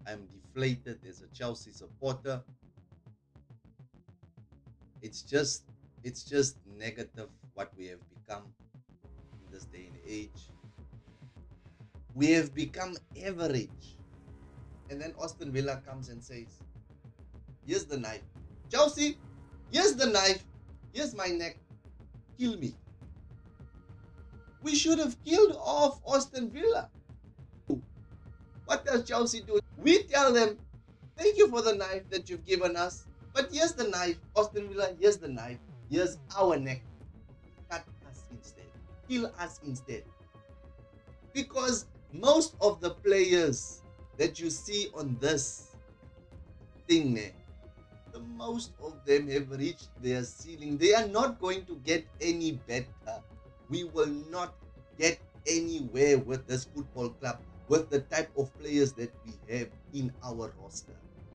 I'm deflated as a Chelsea supporter. It's just negative what we have become in this day and age. We have become average. And then Aston Villa comes and says, here's the knife. Chelsea, here's the knife. Here's my neck. Kill me. We should have killed off Aston Villa. What does Chelsea do? We tell them, thank you for the knife that you've given us. But here's the knife. Aston Villa, here's the knife. Here's our neck. Cut us instead. Kill us instead. Because most of the players that you see on this thing, the most of them have reached their ceiling. They are not going to get any better. We will not get anywhere with this football club, with the type of players that we have in our roster.